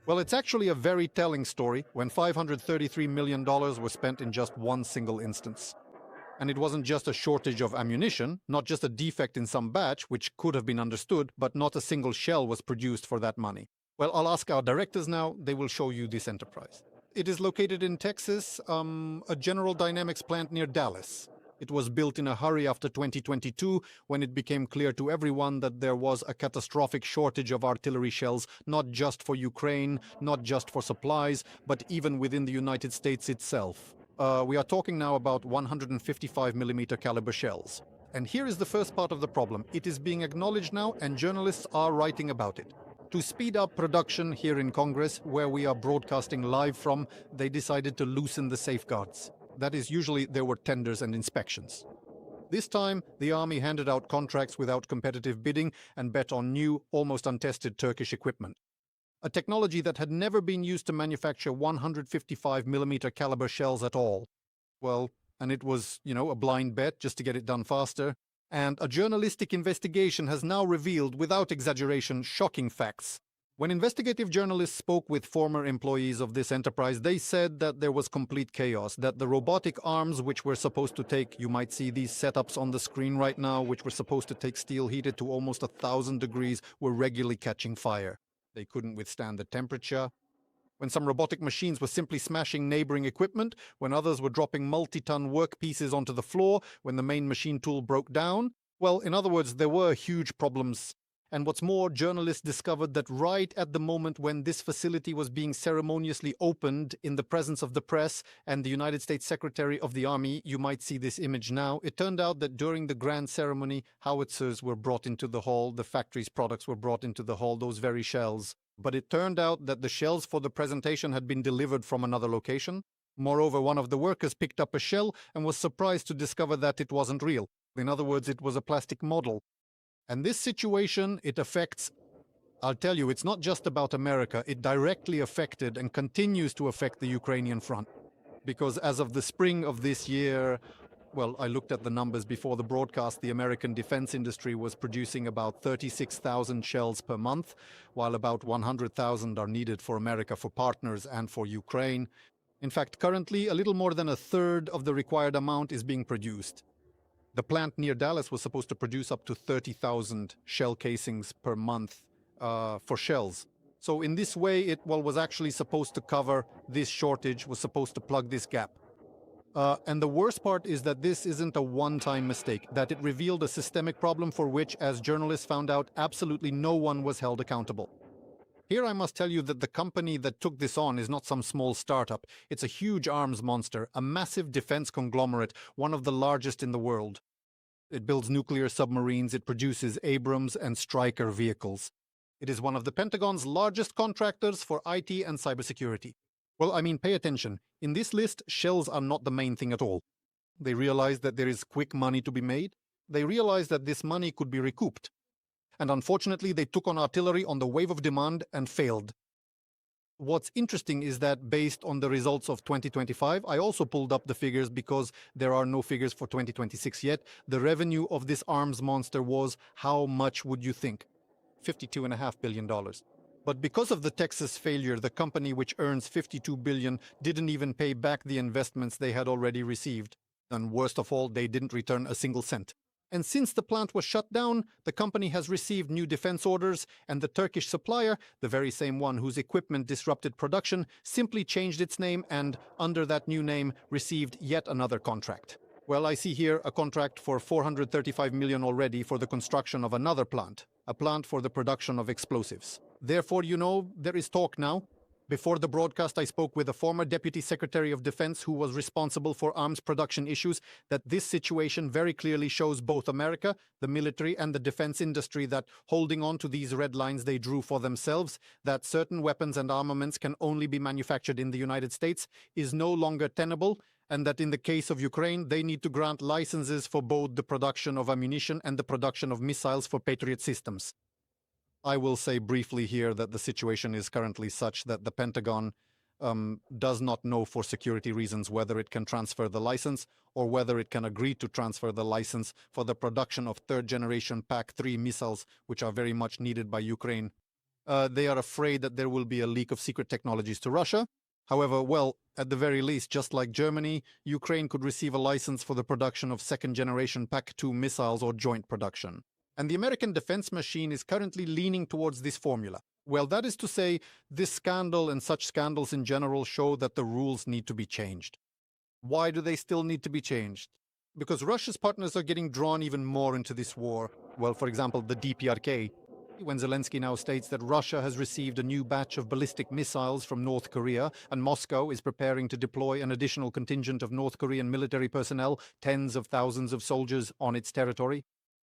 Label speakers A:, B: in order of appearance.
A: Well, it's actually a very telling story when $533 million was spent in just one single instance. And it wasn't just a shortage of ammunition, not just a defect in some batch, which could have been understood, but not a single shell was produced for that money. Well, I'll ask our directors now. They will show you this enterprise. It is located in Texas, a General Dynamics plant near Dallas. It was built in a hurry after 2022, when it became clear to everyone that there was a catastrophic shortage of artillery shells, not just for Ukraine, not just for supplies, but even within the United States itself. We are talking now about 155mm caliber shells. And here is the first part of the problem. It is being acknowledged now, and journalists are writing about it. To speed up production here in Congress, where we are broadcasting live from, they decided to loosen the safeguards. That is, usually there were tenders and inspections. This time, the army handed out contracts without competitive bidding and bet on new, almost untested Turkish equipment. A technology that had never been used to manufacture 155mm caliber shells at all. Well, and it was, a blind bet just to get it done faster. And a journalistic investigation has now revealed, without exaggeration, shocking facts. When investigative journalists spoke with former employees of this enterprise, they said that there was complete chaos, that the robotic arms which were supposed to take, you might see these setups on the screen right now, which were supposed to take steel heated to almost 1,000 degrees, were regularly catching fire. They couldn't withstand the temperature. When some robotic machines were simply smashing neighboring equipment, when others were dropping multi-ton work pieces onto the floor, when the main machine tool broke down. Well, in other words, there were huge problems. And what's more, journalists discovered that right at the moment when this facility was being ceremoniously opened in the presence of the press and the United States Secretary of the Army, you might see this image now, it turned out that during the grand ceremony, howitzers were brought into the hall, the factory's products were brought into the hall, those very shells. But it turned out that the shells for the presentation had been delivered from another location. Moreover, one of the workers picked up a shell and was surprised to discover that it wasn't real. In other words, it was a plastic model. And this situation, it affects, I'll tell you, it's not just about America. It directly affected and continues to affect the Ukrainian front. Because as of the spring of this year, well, I looked at the numbers before the broadcast, the American defense industry was producing about 36,000 shells per month, while about 100,000 are needed for America, for partners, and for Ukraine. In fact, currently, a little more than a third of the required amount is being produced. The plant near Dallas was supposed to produce up to 30,000 shell casings per month for shells. So in this way, it was actually supposed to cover this shortage, was supposed to plug this gap. And the worst part is that this isn't a one-time mistake, that it revealed a systemic problem for which, as journalists found out, absolutely no one was held accountable. Here I must tell you that the company that took this on is not some small startup. It's a huge arms monster, a massive defense conglomerate, one of the largest in the world. It builds nuclear submarines, it produces Abrams and Stryker vehicles. It is one of the Pentagon's largest contractors for IT and cybersecurity. Well, I mean, pay attention. In this list, shells are not the main thing at all. They realize that there is quick money to be made. They realize that this money could be recouped. And unfortunately, they took on artillery on the wave of demand and failed. What's interesting is that based on the results of 2025, I also pulled up the figures because there are no figures for 2026 yet. The revenue of this arms monster was, how much would you think? $52.5 billion. But because of the Texas failure, the company which earns $52 billion didn't even pay back the investments they had already received. And worst of all, they didn't return a single cent. And since the plant was shut down, the company has received new defense orders, and the Turkish supplier, the very same one whose equipment disrupted production, simply changed its name and, under that new name, received yet another contract. Well, I see here a contract for $435 million already for the construction of another plant, a plant for the production of explosives. Therefore, there is talk now. Before the broadcast, I spoke with a former Deputy Secretary of Defense who was responsible for arms production issues, that this situation very clearly shows both America, the military, and the defense industry that holding on to these red lines they drew for themselves, that certain weapons and armaments can only be manufactured in the United States, is no longer tenable, and that in the case of Ukraine, they need to grant licenses for both the production of ammunition and the production of missiles for Patriot systems. I will say briefly here that the situation is currently such that the Pentagon does not know for security reasons whether it can transfer the license or whether it can agree to transfer the license for the production of third-generation PAC-3 missiles, which are very much needed by Ukraine. They are afraid that there will be a leak of secret technologies to Russia. However, well, at the very least, just like Germany, Ukraine could receive a license for the production of second-generation PAC-2 missiles or joint production. And the American defense machine is currently leaning towards this formula. Well, that is to say, this scandal and such scandals in general show that the rules need to be changed. Why do they still need to be changed? Because Russia's partners are getting drawn even more into this war. Well, for example, the DPRK. When Zelensky now states that Russia has received a new batch of ballistic missiles from North Korea and Moscow is preparing to deploy an additional contingent of North Korean military personnel, tens of thousands of soldiers, on its territory.